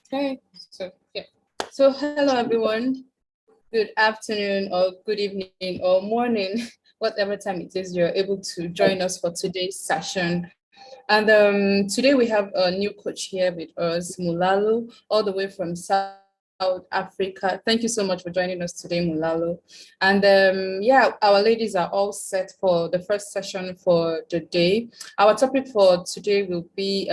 Okay, so yeah. So hello everyone. Good afternoon or good evening or morning, whatever time it is you're able to join us for today's session. And today we have a new coach here with us, Mulalo, all the way from South Africa. Thank you so much for joining us today, Mulalo. And yeah, our ladies are all set for the first session for the day. Our topic for today will be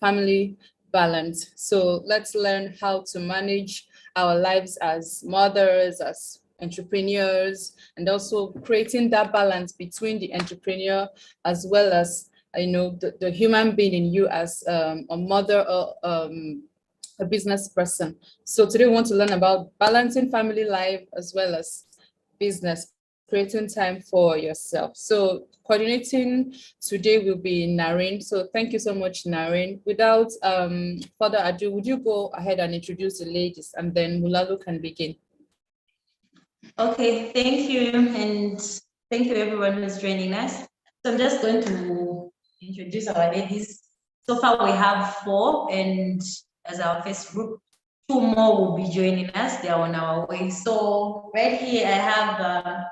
family balance. So let's learn how to manage our lives as mothers, as entrepreneurs, and also creating that balance between the entrepreneur as well as the human being in you as a mother or a business person. So today we want to learn about balancing family life as well as business, creating time for yourself. So coordinating today will be Naren. So thank you so much, Naren. Without further ado, would you go ahead and introduce the ladies and then Mulalo can begin? Okay, thank you. And thank you everyone who's joining us. So I'm just going to introduce our ladies. So far we have 4, and as our first group, 2 more will be joining us. They are on our way. So right here I have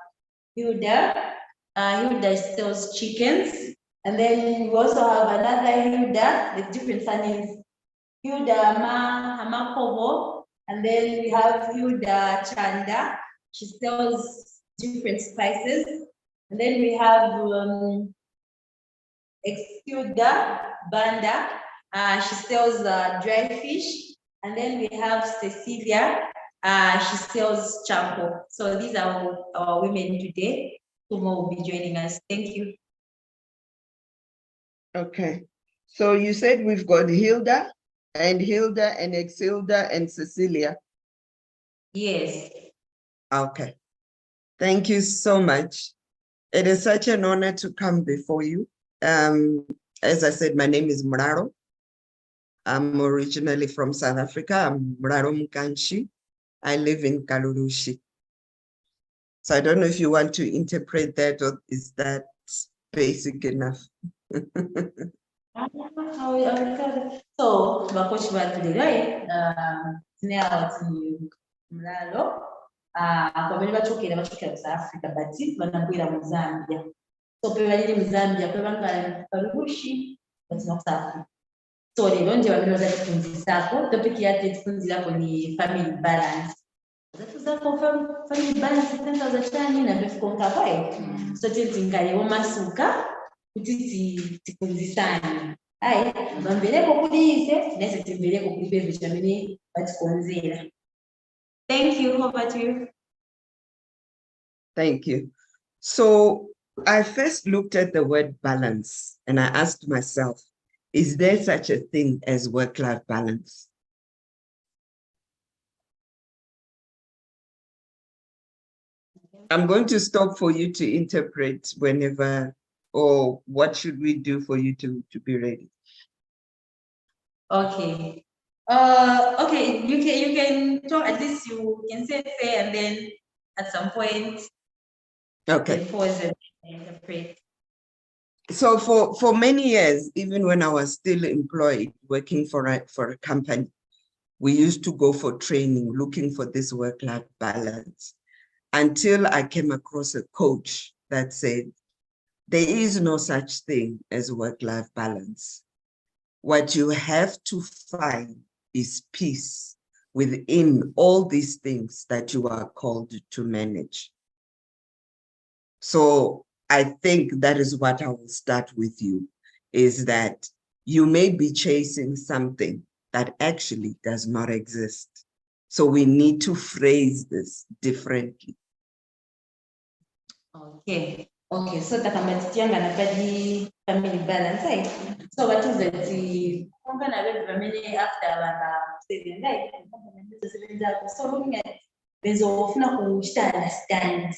Hilda. Hilda sells chickens. And then we also have another Hilda with different surnames. Hilda Hamakovo. And then we have Hilda Chanda. She sells different spices. And then we have Hilda Banda. She sells dry fish. And then we have Cecilia. She sells charcoal. So these are our women today. 2 more will be joining us. Thank you. Okay. So you said we've got Hilda and Exilda and Cecilia. Yes. Okay. Thank you so much. It is such an honor to come before you. As I said, my name is Mraro. I'm originally from South Africa. I'm Mraro Mkanshi. I live in Kalurushi. So I don't know if you want to interpret that, or is that basic enough? So bakochi batulirayi tinawati mulalo kwabene bachokera mu South Africa but banagwira mu Zambia. So pe baliri mu Zambia pe bangala Kalurushi batina ku South Africa. So lero nje bamino za tifunzisako topic yake tifunzirako ni family balance. Zatuza family balance tenda za chani na befukonka pai. So tintingaye womasuka kuti tifunzisane. Ai, bambeleko kulize, nese timbeleko kulibe vitamini batikonzera. Thank you. Over to you. Thank you. So I first looked at the word balance and I asked myself, is there such a thing as work-life balance? I'm going to stop for you to interpret whenever, or what should we do for you to be ready? Okay. Okay, you can talk, at least you can say and then at some point okay, pause and interpret. So for many years, even when I was still employed, working for a company, we used to go for training, looking for this work-life balance, until I came across a coach that said, there is no such thing as work-life balance. What you have to find is peace within all these things that you are called to manage. So I think that is what I will start with you, is that you may be chasing something that actually does not exist. So we need to phrase this differently. Okay. Okay, so takamatianga na kadi family balance, right? So what is that the family after about 7 days? So looking at there's often a understand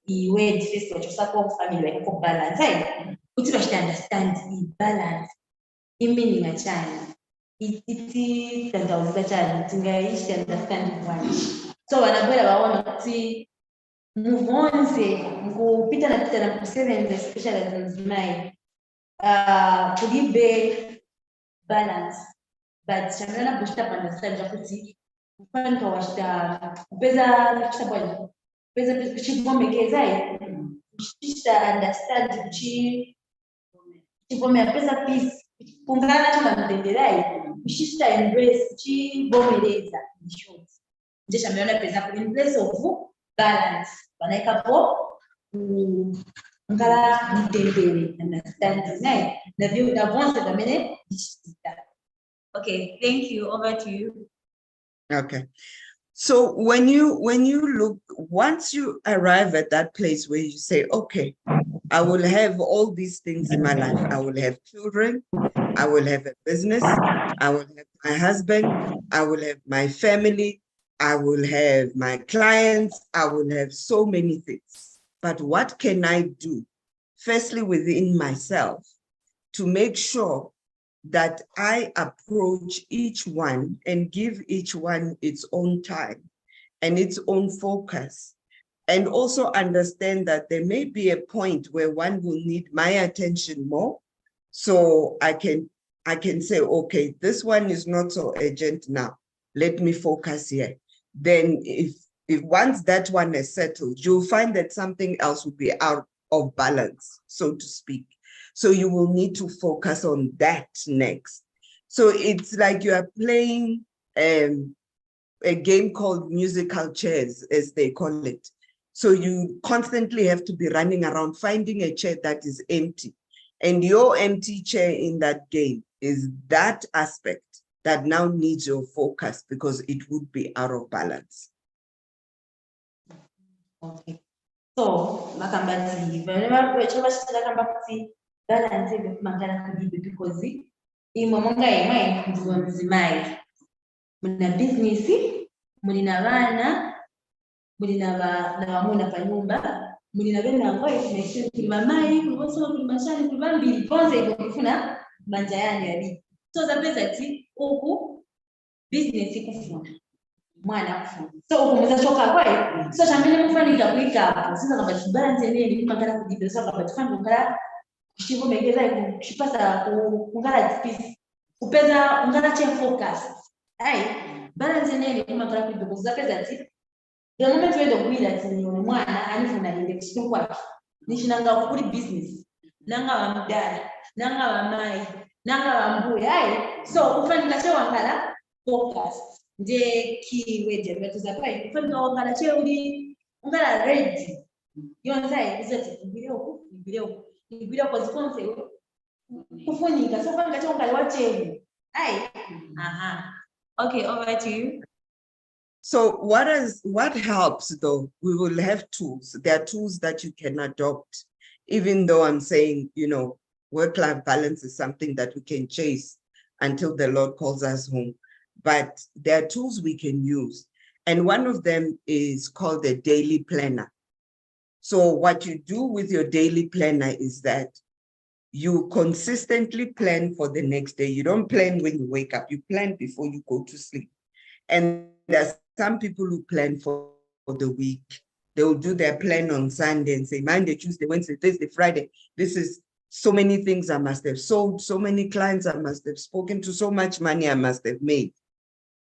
the way this what you support family like balance, right? Which you understand the balance in meaning a child. It can tell the child to understand one. So when I want to see move on say kupita na kuseven especially as mine kulibe balance but chamana kushita understand kuti kufana kawashita kupeza chitabwa peza kuchibomekeza kushita understand kuchibomea peza peace kungana chama mtenderai kushita embrace kuchibomeleza in short nje chamana peza in place of balance wanaikapo ngala mtendere understand na view na vonse kamene dichita. Okay, thank you. Over to you. Okay. So when you look, once you arrive at that place where you say, okay, I will have all these things in my life. I will have children, I will have a business, I will have my husband, I will have my family, I will have my clients, I will have so many things. But what can I do? Firstly, within myself, to make sure that I approach each one and give each one its own time and its own focus, and also understand that there may be a point where one will need my attention more. So I can say, okay, this one is not so urgent now. Let me focus here. Then if once that one is settled, you'll find that something else will be out of balance, so to speak. So you will need to focus on that next. So it's like you are playing a game called musical chairs, as they call it. So you constantly have to be running around finding a chair that is empty. And your empty chair in that game is that aspect that now needs your focus because it would be out of balance. Okay. So, makambati, whenever balance because imamonga imai ndio mzimai muna business mulina bana mulina na pa nyumba mulina bena ngoyi tunaishi kulimamai kuliboso kulimashani kulibambili kwanza iko kufuna manja yani yabi so za pesa ti huku business kufuna mwana kufuna so ukumeza choka kwa so chamene mufanyika kuika hapo sasa kama balance nini kumangana kudibeso kama tufanye ngala Shivo megeza kushipasa kungala peace kupeza ungala che focus ai balance nene kuma kala kudogoza peza ti the moment we do kuila ti mwana anifuna index to kwake nishinanga kuri business nanga wa mdara nanga wa mai nanga wa mbuya ai so ufanyika che wangala focus nje kiweje betuza kai ufanyika wangala che uli ungala ready yonza izati ibireo ibira kwa zikonse kufunika so kwanga chonga wache ai okay, over to you. So what helps though? We will have tools. There are tools that you can adopt, even though I'm saying, you know, work-life balance is something that we can chase until the Lord calls us home. But there are tools we can use. And one of them is called the daily planner. So what you do with your daily planner is that you consistently plan for the next day. You don't plan when you wake up, you plan before you go to sleep. And there's some people who plan for the week. They will do their plan on Sunday and say, Monday, Tuesday, Wednesday, Thursday, Friday. This is so many things I must have sold, so many clients I must have spoken to, so much money I must have made.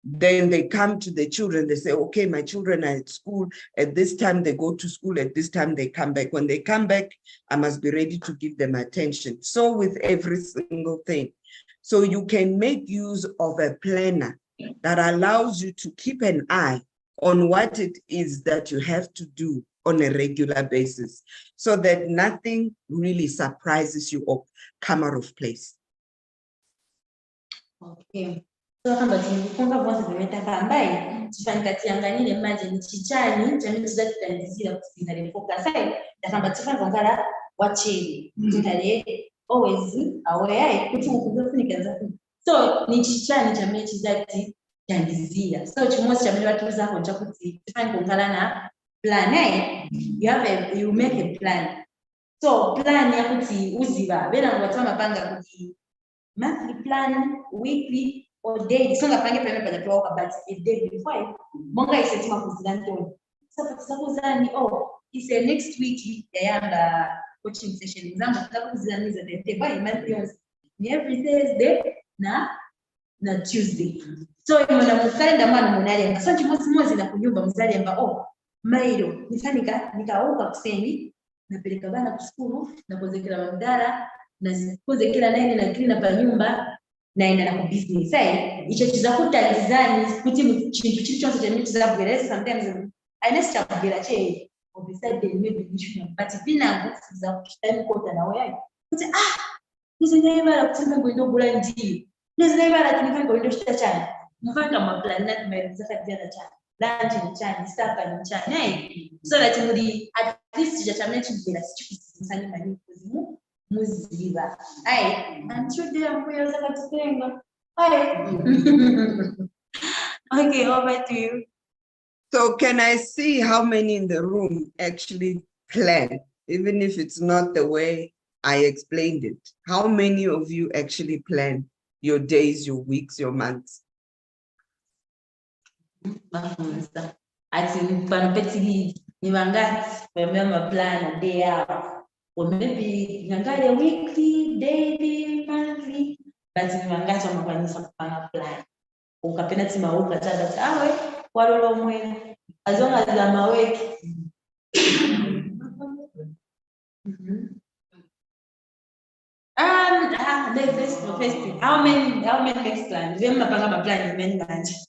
Then they come to the children, they say, okay, my children are at school. At this time, they go to school. At this time, they come back. When they come back, I must be ready to give them attention. So with every single thing. So you can make use of a planner that allows you to keep an eye on what it is that you have to do on a regular basis so that nothing really surprises you or come out of place. Okay. So kama tulifunga mwanzo tumetaka ambaye tufanyikati anganile maji ni chichani chamini tutatandizira kusinga focus sai kama tufanga ngala wacheli tutale always aware kuti ukufunika zafu so ni chichani chamini chizati tandizira so chimosi chamini watu zako chakuti tufanga ngala na plan you make a plan so plan yakuti uziba bena ngwatwa mapanga kuti monthly plan weekly or daily, so ngapange pena pada kwa but a day before monga isetima kuzilantoni sasa tutakuzani it's a next week yayamba coaching session example tutakuzani za the by monthly ni every Thursday na na Tuesday. So mwana mkalenda mwana munalemba. So chimodzimodzi na kunyumba muzalemba mailo nikauka kuseni napeleka bana kuskulu nakozekera magara nazikozekera naine na clean pa nyumba naenda na ku business. Icho chizakutalizani kuti chintu chilichonse chemiti zabweresa sometimes aina kubwera che beside the maybe issue but binangu za kutani kota na wewe kuti nizinayibala kutsema ngindogula ndi nizinayibala tinifanga ngondo chitachana mfanga maplan na tumeza kajana chana lunch ni chani supper ni chani so that muri at least jatamene chibira sichikusani mani kuzimu muziva I'm sure they are for za katitenga okay, over to you. So can I see how many in the room actually plan, even if it's not the way I explained it? How many of you actually plan your days, your weeks, your months? I think remember plan a day out, or maybe weekly, daily, monthly, but plan. Ukapenda tima ukataka walolo mwene as long as I'm awake. How many next plans? We mapanga plan many plans.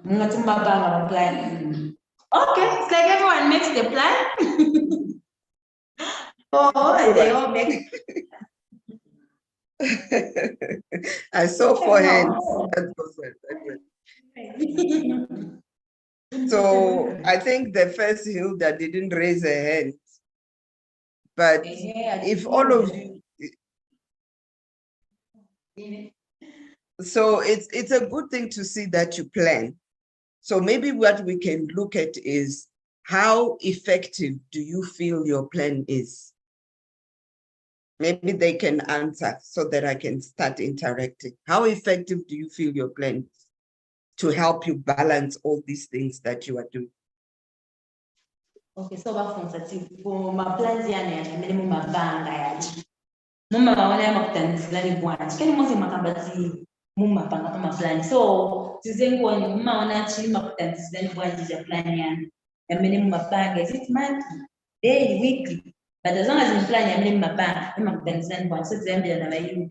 Mapanga plan. Okay, it's like everyone makes the plan. They all make. I saw 4 hands. So I think the first Hilda didn't raise her hand, but if all of you, so it's a good thing to see that you plan. So maybe what we can look at is how effective do you feel your plan is? Maybe they can answer so that I can start interacting. How effective do you feel your plan is to help you balance all these things that you are doing? Okay, so for my plans, minimum mabanga yaji. Mama waona makutandizani bwanji. Kani mwanzo makambati mumma panga ma plan. So tizengo ni mama waona chini makutandizani bwanji ya plan yani. Ya minimum mabanga is it monthly, daily, weekly. But as long as you plan ya minimum mabanga, makutandizani bwanji. So tiambia na bayu.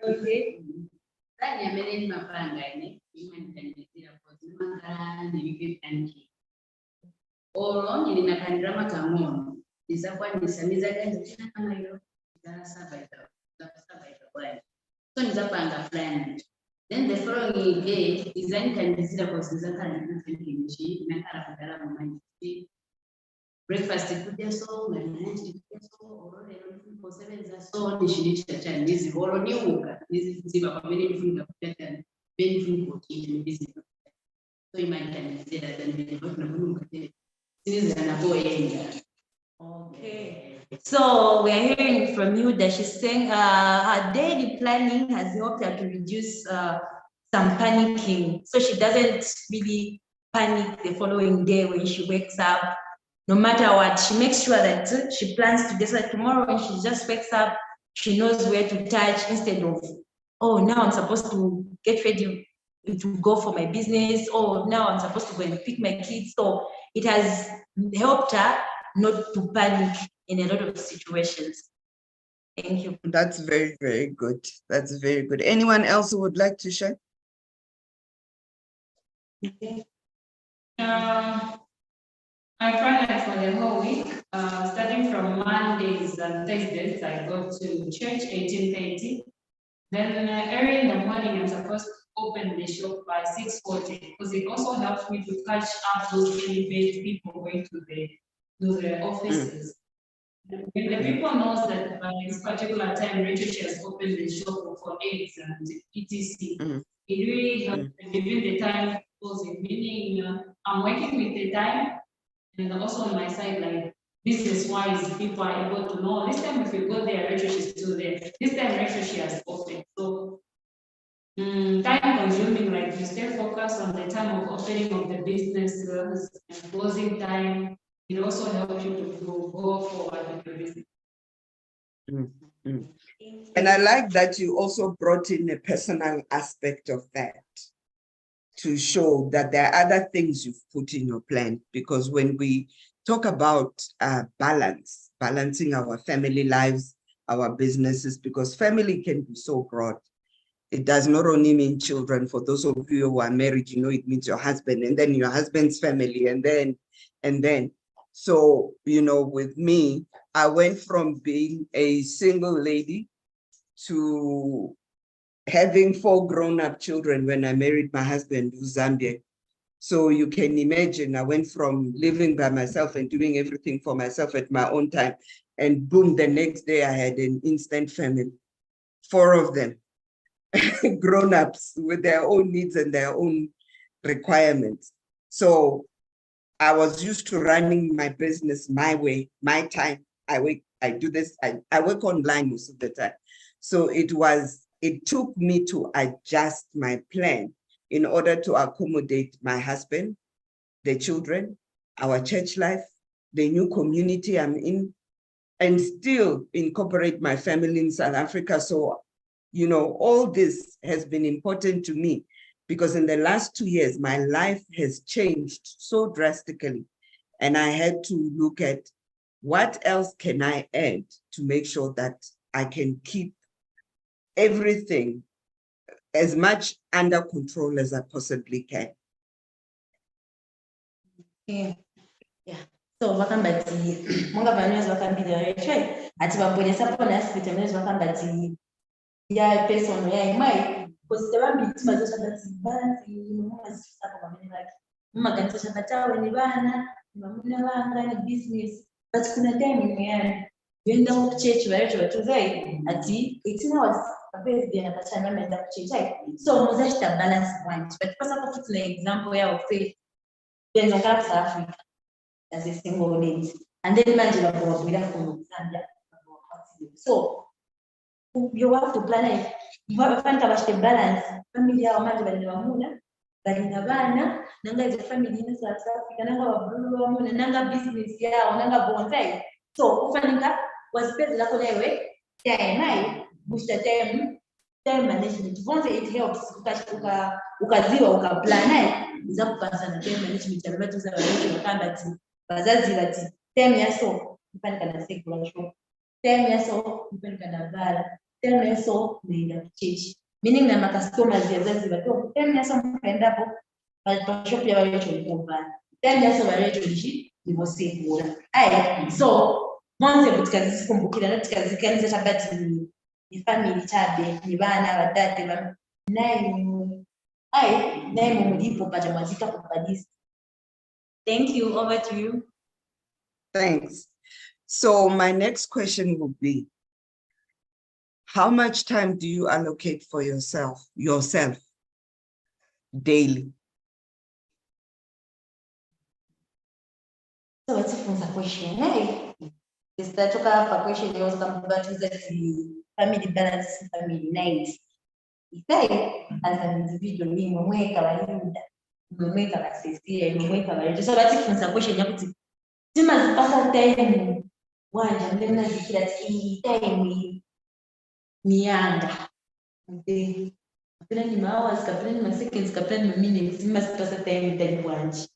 Okay. Plan ya minimum mabanga ini imanitandizira kwa zimangala ni vipi oro nilinakanira makamono nizakuwa nisamiza gani tena kama hilo za saba itakuwa so nizapanga plan then the following day design kanizira kwa zizakana nifinishi nakala kudala mama breakfast kuja so na lunch kuja so oro leo kwa 7 za so nishirisha chanizi oro niuka niziba kwa mimi nifunga kuja tena mimi nifunga kwa kitu niziba so imanitandizira then ndio tunakumbuka okay, so we are hearing from you that she's saying her daily planning has helped her to reduce some panicking, so she doesn't really panic the following day when she wakes up. No matter what, she makes sure that she plans to get like tomorrow when she just wakes up, she knows where to touch instead of, oh, now I'm supposed to get ready to go for my business, or now I'm supposed to go and pick my kids. So it has helped her not to panic in a lot of situations. Thank you. That's very, very good. That's very good. Anyone else who would like to share? Okay. I planned for the whole week, starting from Mondays and Thursdays. I go to church 18:30. Then early in the morning, I'm supposed to open the shop by 6:40 because it also helps me to catch up those paid people going to the offices. When the people knows that by this particular time, Rachel has opened the shop for eggs and etc. It really helps within the time closing, meaning I'm working with the time, and also on my side, like business-wise, people are able to know this time if you go there, Rachel is still there. This time, Rachel she has opened. So time consuming, like you stay focused on the time of opening of the business and closing time. It also helps you to go forward with your business. And I like that you also brought in a personal aspect of that to show that there are other things you've put in your plan. Because when we talk about balancing our family lives, our businesses, because family can be so broad. It does not only mean children. For those of you who are married, you know, it means your husband and then your husband's family and then. So, you know, with me, I went from being a single lady to having 4 grown-up children when I married my husband, who's Zambian. So you can imagine, I went from living by myself and doing everything for myself at my own time. And boom, the next day I had an instant family, 4 of them, grown-ups with their own needs and their own requirements. So I was used to running my business my way, my time. I do this, I work online most of the time. So it took me to adjust my plan in order to accommodate my husband, the children, our church life, the new community I'm in, and still incorporate my family in South Africa. So, you know, all this has been important to me because in the last 2 years, my life has changed so drastically. And I had to look at what else can I add to make sure that I can keep everything as much under control as I possibly can. Yeah. So wakambati monga vanhu vakambira right ati vambonesa pona sipita mezi vakambati ya person ya imai because tevambiti mazoshabati balance mumazisapo vamene vake mumaganisa shabatawe ni vana vamuna vanga ni business but kuna time imeyani yoenda kuchechi varecho vatuzai ati 18 hours birthday na pachana menda kuchechi so muzashita balance point but pasa kwa kitu na example ya faith then South Africa as a single lady and then manje bakubwira from Zambia. So you have to plan it. You have to find a balance. Family yao manje bali wamuna bali na bana nanga is family in South Africa nanga wabulu wamuna nanga business yao nanga bonsai. So ufanika wasipezi lako lewe time bushta time management once it helps ukaziwa ukaplan za kupasa na time management ya watu za wale wakambati bazazi bati time yaso ipanika na circulation time yaso ipanika na bala time yaso nenda church meaning na customers ya bazazi bati time yaso mpenda hapo ba shop ya wale chokupa time yaso wale cholishi ndivyo sikuona so once butikazisi kumbukira natikazikaniza tabati ni family tabe ni bana badade ba naye mulipo paja mwazika kubadisi. Thank you. Over to you. Thanks. So my next question would be, how much time do you allocate for yourself daily? So it's a question. Hey, this that took up a question. There was some about the family balance, family nice. Say as an individual, me mweka walinda, mweka wasisia, mweka walinda. So that's a question. Sima zipasa time wanja mlemna zikila time mianda. Kapila ni hours, kapila ni seconds, kapila ni minutes. Sima zipasa time wanja.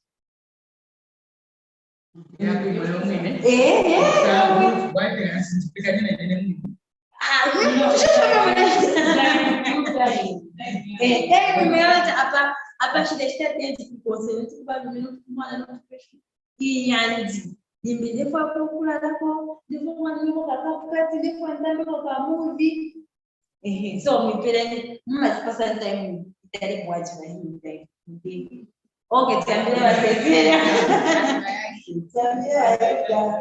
Apa shida tenti kuconcentrate kwa minuto mwana notification yani nimelefa hapo kula lako ndivyo mwanangu kakati ndivyo ndani kwa movie so mipeleni mmasipasa time tayari kuacha hii time okay tambia wasaidia tambia ya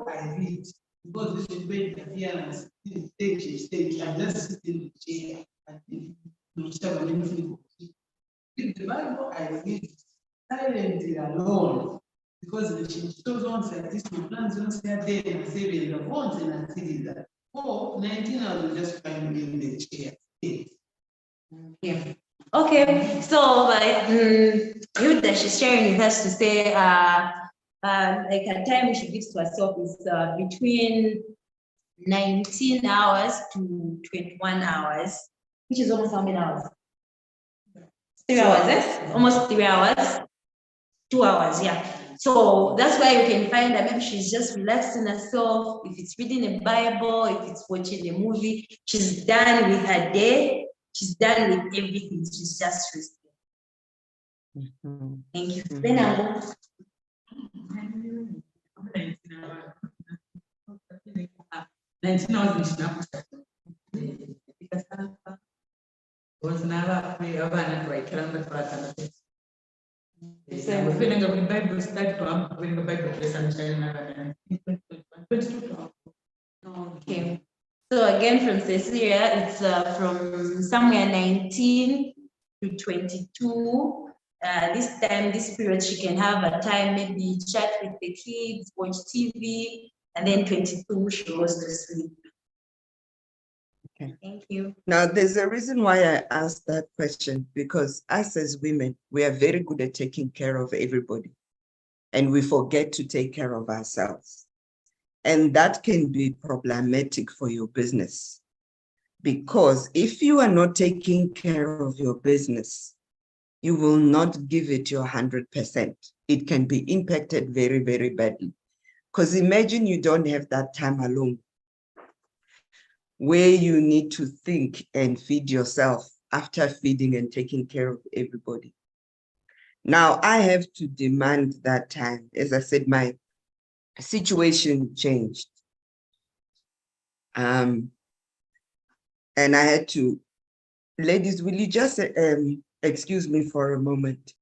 I read because this will be interference. Stage. I just sit in the chair and if the Bible I read silently alone, because zintu zonse zisina zonse yadde nasebenza bonse nasiriza. Oh, 19 hours will just find me in the chair. Yeah. Okay, so like Hilda, she's sharing with us to say like a time she gives to herself is between 19 hours to 21 hours, which is almost how many hours? 3 hours, eh? Almost 3 hours. 2 hours, yeah. So that's why you can find that maybe she's just relaxing herself. If it's reading a Bible, if it's watching a movie, she's done with her day. She's done with everything. She's just resting. Mhm. Thank you. Mhm. Then I'll go. Okay. So again, from Cecilia, it's from somewhere 19 to 22. This time, this period, she can have a time, maybe chat with the kids, watch TV, and then 22, she goes to sleep. Okay. Thank you. Now, there's a reason why I asked that question, because us as women, we are very good at taking care of everybody, and we forget to take care of ourselves. And that can be problematic for your business, because if you are not taking care of your business, you will not give it your 100%. It can be impacted very, very badly. Because imagine you don't have that time alone, where you need to think and feed yourself after feeding and taking care of everybody. Now, I have to demand that time. As I said, my situation changed. And I had to, ladies, will you just excuse me for a moment?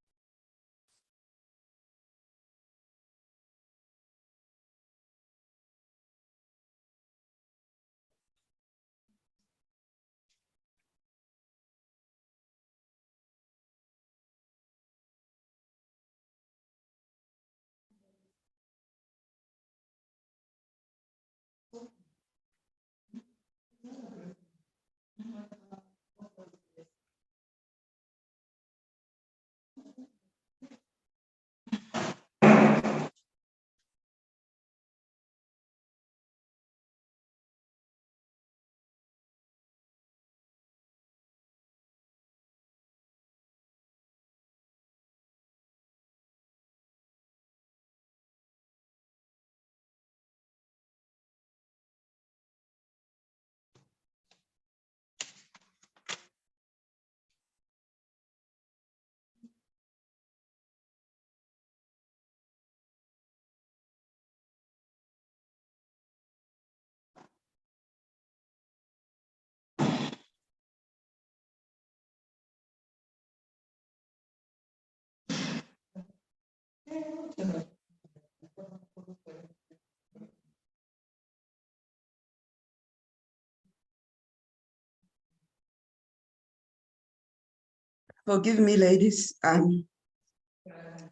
Forgive me, ladies. I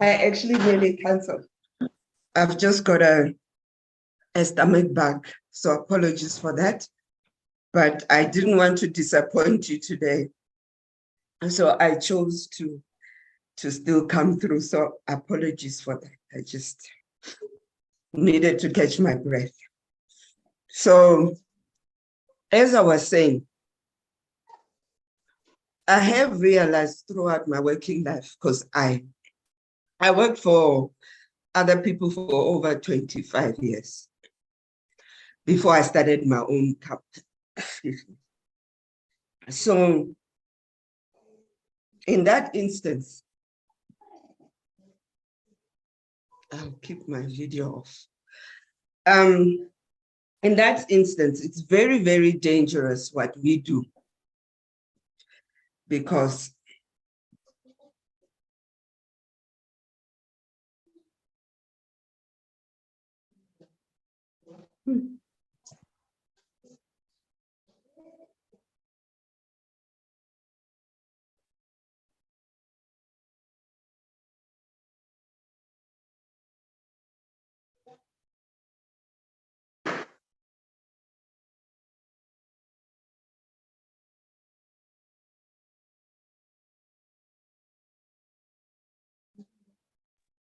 actually nearly canceled. I've just got a stomach bug, so apologies for that. But I didn't want to disappoint you today. And so I chose to still come through. So apologies for that. I just needed to catch my breath. So as I was saying, I have realized throughout my working life, because I worked for other people for over 25 years before I started my own company. So in that instance, I'll keep my video off. In that instance, it's very, very dangerous what we do, because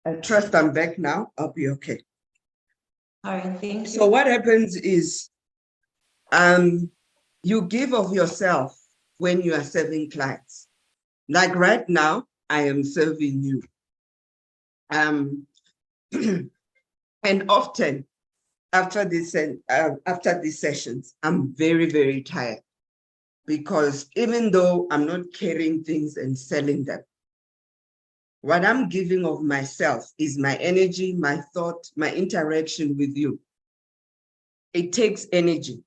I trust I'm back now. I'll be okay. All right, thank you. So what happens is, you give of yourself when you are serving clients. Like right now, I am serving you. And often after these sessions, I'm very, very tired, because even though I'm not carrying things and selling them, what I'm giving of myself is my energy, my thought, my interaction with you. It takes energy.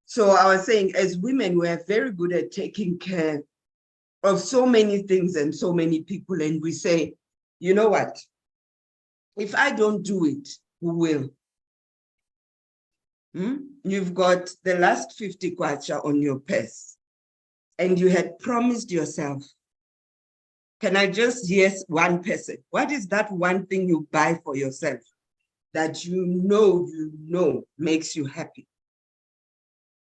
So I was saying, as women, we're very good at taking care of so many things and so many people. And we say, you know what? If I don't do it, who will? You've got the last 50 kwacha on your purse, and you had promised yourself, can I just yes one person? What is that one thing you buy for yourself that you know makes you happy?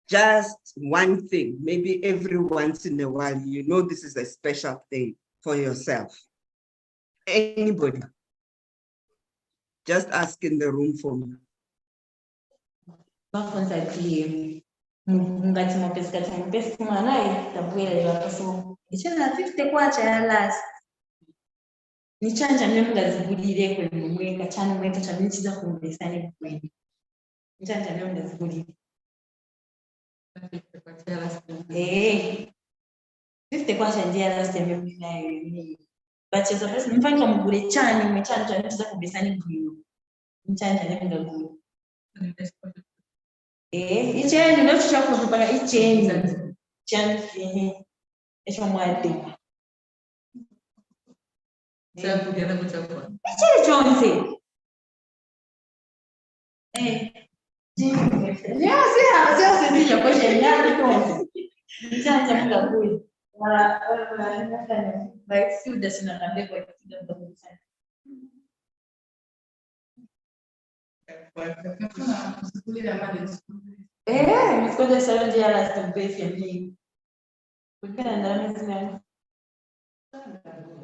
Just one thing, maybe every once in a while, you know this is a special thing for yourself. Anybody? Just ask in the room for me. Ngati mapesi mwana tabwera iwapaso ichena 50 kwacha ya last nichanja mngazibudire kwenye mweka chana mweka cha nichiza kumbesani kwenye nichanja mngazibudire 50 kwacha ndia last ya mimi nayo ni bachezo pesa mfanya mgure chani mwechanja nichiza kumbesani kwenye nichanja mngazibudire icheni ndo chichakuzupa icheni chani echo mwate Sakugenda kuchakwa. icheni chonse sio kwesha nyani chonse nichanja mngakuli like suda sina nambe kwa kitu ndo sana mskoja sala ndia la stempesi ya mimi. Ukana ndani zina.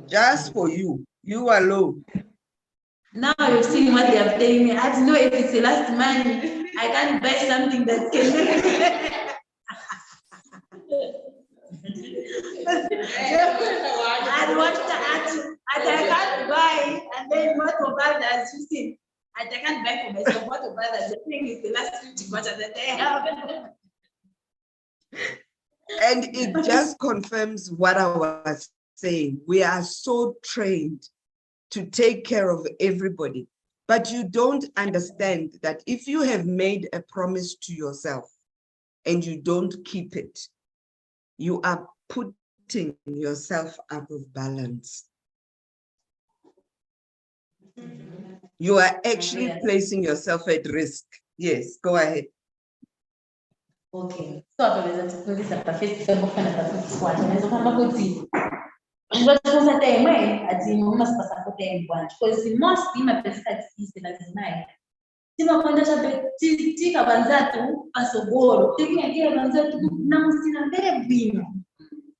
Just for you alone. Now you're seeing what they are telling me. I don't know if it's the last money. I can't buy something that can. And what I can't buy, and then what of others you see. I can't buy for myself. What of others? The thing is the last 50 quarters that I have. And it just confirms what I was saying. We are so trained to take care of everybody, but you don't understand that if you have made a promise to yourself and you don't keep it, you are putting yourself out of balance. You are actually placing yourself at risk. Yes, go ahead. Okay. So I was at the perfect one. And so I'm going to but was a time as in must pass a time one because the most in my perspective is the night. Sima kwenda tika banzatu asogoro tikia banzatu na musina mbele bwino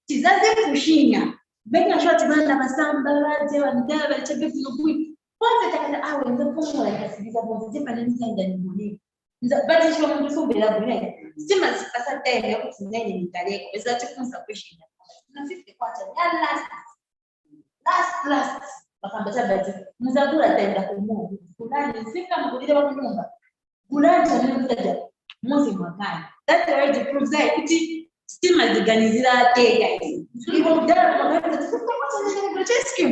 tizaze kushinya beka shoti banda basamba baje wandaba balichabe kuno kwanza takana awe ndio kwa kasibiza bonze pana nisanga ni muni but ishwa mundu so bela bwino sima sipasa time ya kufunanya nitaleko besa tukunza kushinya na sisi kwacha last bakambata bati muzagura tenda kumungu fulani sika mkulile wa nyumba fulani sana mtaja muzi mwakani that already proves that it still maziganizira tega hivyo mdara kwa maana tufuta kwa sababu ni Francesco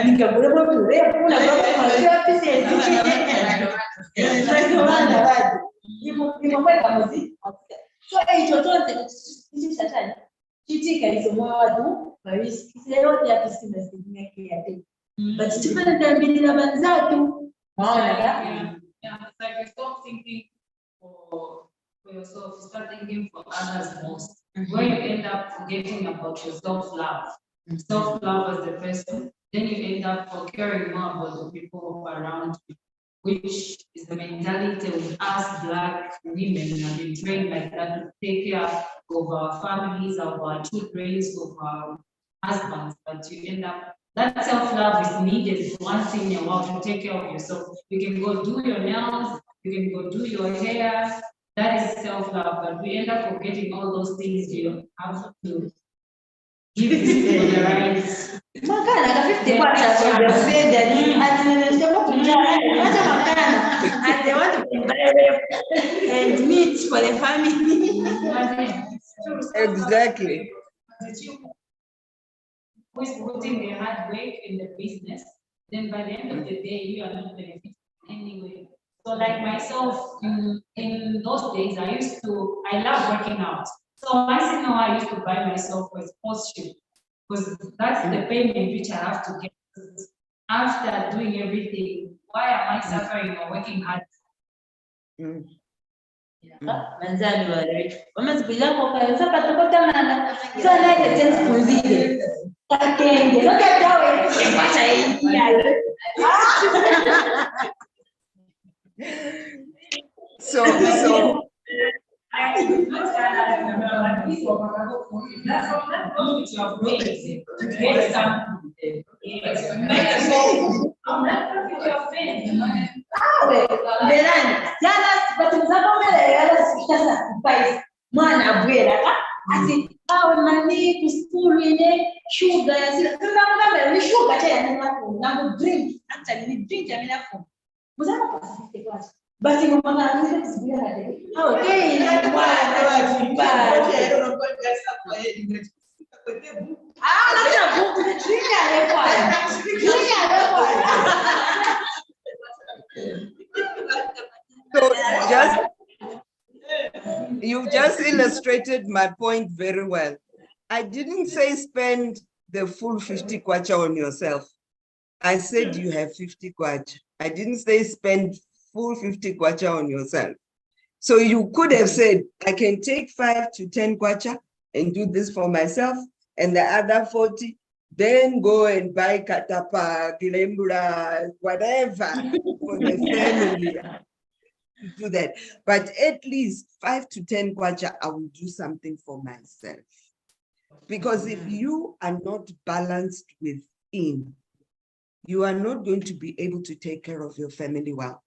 nikabura kwa bure kuna kwa maana pesa ndio maana wadi hivyo kwa muzi so hicho tote hichi sasa kitika hizo watu basi leo ya business yake ya but tukana tambili na banzatu maana it's like you stop thinking for yourself, you start thinking for others most. Where you end up forgetting about your self-love. Self-love as the person, then you end up caring more about the people around you, which is the mentality of us Black women have been trained like that to take care of our families, of our children, of our husbands, but you end up That self-love is needed once in a while to take care of yourself. You can go do your nails, you can go do your hair. That is self-love, but we end up forgetting all those things you have to give these people the rights. Makana ka 50 kwacha so they say that and they want to wacha makana and they want to buy and meat for the family. Exactly. Who is putting their hard work in the business, then by the end of the day, you are not benefiting anyway. So like myself, in those days, I love working out. So once in a while, I used to buy myself a sports shoe because that's the payment which I have to get. After doing everything, why am I suffering or working hard? Manzani wale wamezikuja kwa kanisa patapata manda sana ile tena kuzidi kakenge loka dawe kwacha hii So Belani jana batimzako mbele yala sasa spice mwana abwera ati awe mani kusuru ine sugar yasira tunamwambia ni sugar tena na drink actually ni drink ya mina phone mzama pasite kwa basi mwana anaweza kusikia hadi okay na mwana labda buku drink ya kwa drink ya kwa so you just illustrated my point very well. I didn't say spend the full 50 kwacha on yourself. I said you have 50 kwacha. I didn't say spend full 50 kwacha on yourself. So you could have said, I can take 5 to 10 kwacha and do this for myself, and the other 40, then go and buy katapa, gilembura, whatever for the family. Do that, but at least 5 to 10 kwacha, I will do something for myself. Because if you are not balanced within, you are not going to be able to take care of your family well.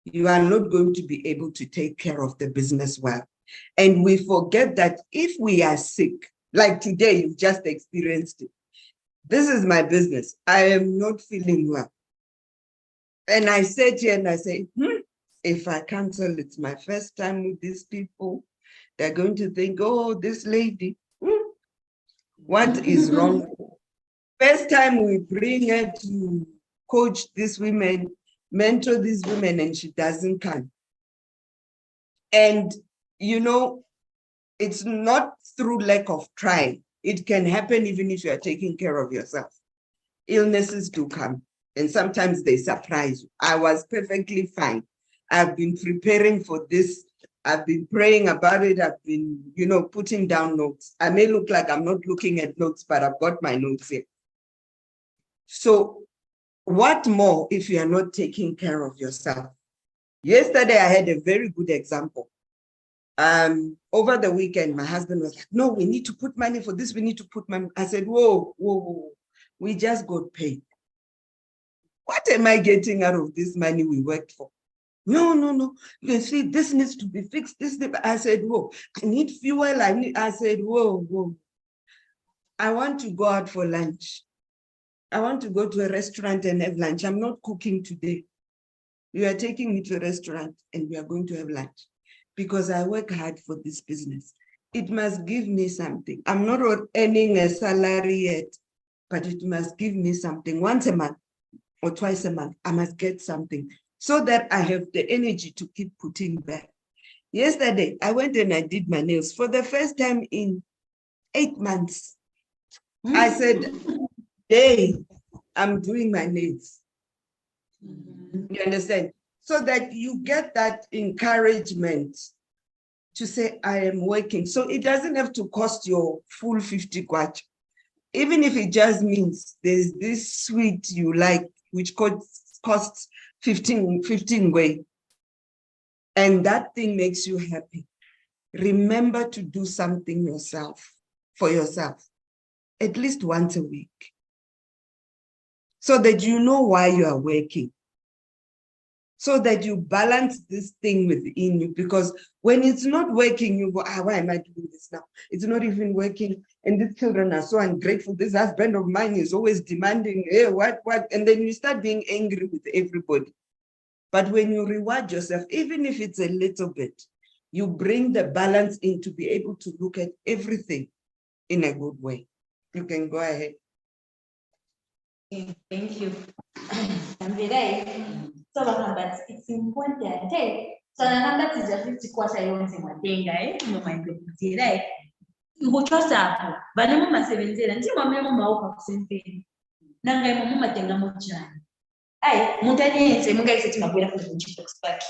You are not going to be able to take care of the business well. And we forget that if we are sick, like today, you've just experienced it. This is my business. I am not feeling well. And I sat here and I say, if I cancel, it's my first time with these people. They're going to think, oh, this lady, what is wrong? First time we bring her to coach these women, mentor these women, and she doesn't come. And, you know, it's not through lack of trying. It can happen even if you are taking care of yourself. Illnesses do come, and sometimes they surprise you. I was perfectly fine. I've been preparing for this. I've been praying about it. I've been, you know, putting down notes. I may look like I'm not looking at notes, but I've got my notes here. So what more if you are not taking care of yourself? Yesterday, I had a very good example. Over the weekend, my husband was like, no, we need to put money for this. We need to put money. I said, whoa, whoa, whoa. We just got paid. What am I getting out of this money we worked for? No. You can see this needs to be fixed. I said, whoa, I need fuel. I said, whoa. I want to go out for lunch. I want to go to a restaurant and have lunch. I'm not cooking today. You are taking me to a restaurant and we are going to have lunch because I work hard for this business. It must give me something. I'm not earning a salary yet, but it must give me something. Once a month or twice a month, I must get something so that I have the energy to keep putting back. Yesterday, I went and I did my nails for the first time in 8 months. I said, hey, I'm doing my nails. You understand? So that you get that encouragement to say, I am working. So it doesn't have to cost your full 50 kwacha. Even if it just means there's this sweet you like, which costs 15 gwei, and that thing makes you happy. Remember to do something for yourself, at least once a week. so that you know why you are working, so that you balance this thing within you. Because when it's not working, you go, why am I doing this now? It's not even working. And these children are so ungrateful. This husband of mine is always demanding, hey, what? And then you start being angry with everybody. But when you reward yourself, even if it's a little bit, you bring the balance in to be able to look at everything in a good way. You can go ahead. Thank you. So it's important. Hey, so the is just 50 quarter yonse matenga no mind right. Ngochosa hapo. Bana mama 17 nti mwamle mama uko kusempeni. Nanga mama matenga mochana. Ai, mutanienze mungaise timabwera ku TikTok spark.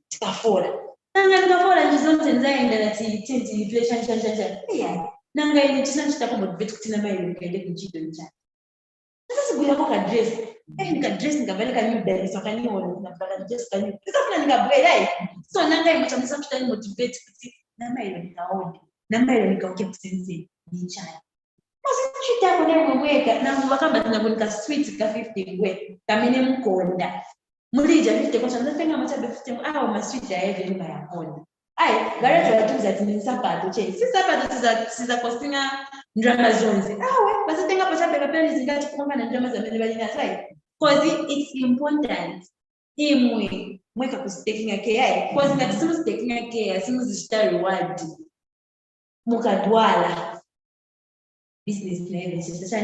Tikafora. Nanga ndikafora ndizonze nzaenda nati tinti inflation chanja. Yeah. Nanga ini chisanje motivate kutina mailo kaende kuchito nchana. Sasa sikuya kwa dress. Nika dress nikavale kanyu dali so kanyu wona navale dress kanyu. Sasa kuna nikabwera so nanga imachamisa kutani motivate kuti na mailo nikaone. Na mailo nikaoke kusenze nchana. Basi shida kuna mweka na mbakamba tunakunika sweet ka 50 ngwe. Kamene mkonda. Mulija 50 kwa sababu tenga machabe 50 au masweet ya hivi nyumba ya konda. Ai, gari za tini sapato che. Si sapato za costinga drama zones. We basi tenga pacha bega peni zingachi kupanga na drama za mbele bali na sai. Cause it's important. Imwe mweka taking a care. Cause ngati simu taking a care, simu zishita reward. Mukadwala. Business na hivi sasa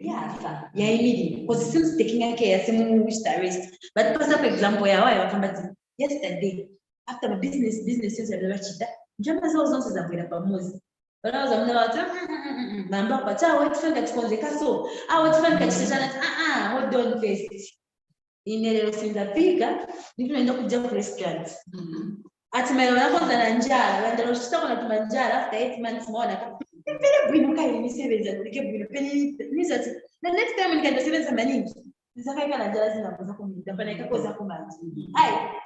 yeah, immediately. Cause simu taking a care, simu zishita rest. But for example ya wao wakamba yesterday after my business is a little chita. Njama zao zonse za kwenda pamoja. Wanaweza mna watu namba kwa cha wait fanga tukonzeka so. Wait fanga tushana hold on first. Inelelo sindapika, ndio kuja ku restaurant. Atimelo yako za njala, ndio shita kuna tumanjala after 8 months mona. Vile bwinuka ni seveza kulike bwinu ni zati. The next time nikaenda seveza maningi. Nisakaika na njala zinaanza kumida pana ikakoza kumaji.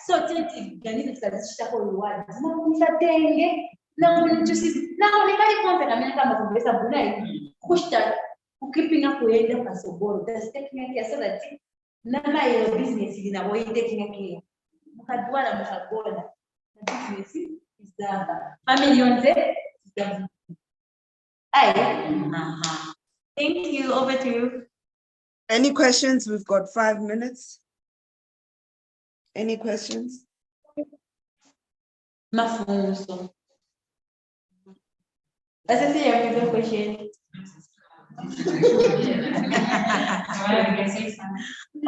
So tenti ganini tukazishita kwa reward. Na kunisatenge na unitusi na unikali kwanza kama kama kumbesa bunai kushta ukipinga kuenda pasogoro that's taking care so that nama your business ina boy taking care mukadwala mukagona business is the family yonze thank you, over to you. Any questions? We've got 5 minutes. Any questions? Mafunzo. Let's see your question.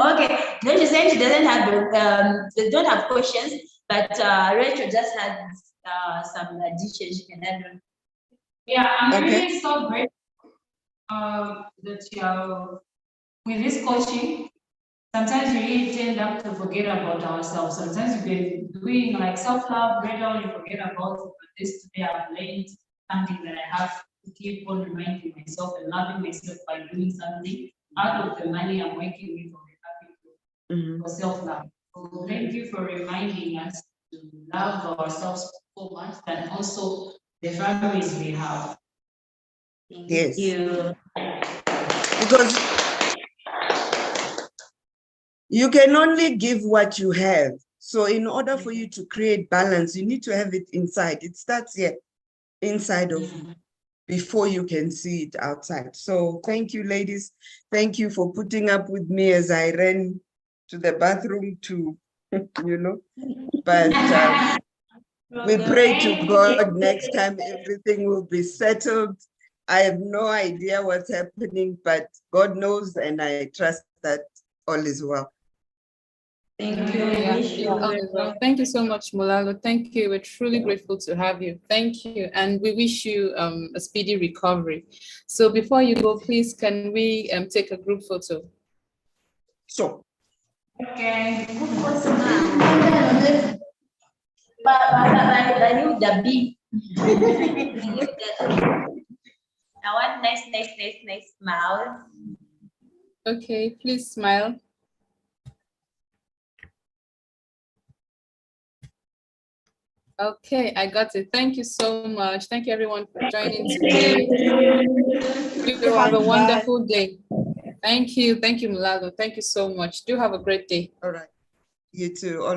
Okay, then she said she doesn't have they don't have questions, but Rachel just had some additions she can add on. Yeah, I'm really so grateful that you're with this coaching. Sometimes we really tend up to forget about ourselves. Sometimes we've been doing like self-love, later you forget about this today. I've learned something that I have to keep on reminding myself and loving myself by doing something out of the money I'm working with or having for self-love. So thank you for reminding us to love ourselves so much and also the families we have. Yes. Thank you. Because you can only give what you have. So in order for you to create balance, you need to have it inside. It starts here, inside of you, before you can see it outside. So thank you, ladies. Thank you for putting up with me as I ran to the bathroom to, but we pray to God next time everything will be settled. I have no idea what's happening, but God knows, and I trust that all is well. Thank you. Thank you so much, Mulalo. Thank you. We're truly grateful to have you. Thank you. And we wish you a speedy recovery. So before you go, please, can we take a group photo? So. Okay. I want nice smile. Okay, please smile. Okay, I got it. Thank you so much. Thank you everyone for joining today. You have a wonderful day. Thank you, Mulago. Thank you so much. Do have a great day. All right. You too. All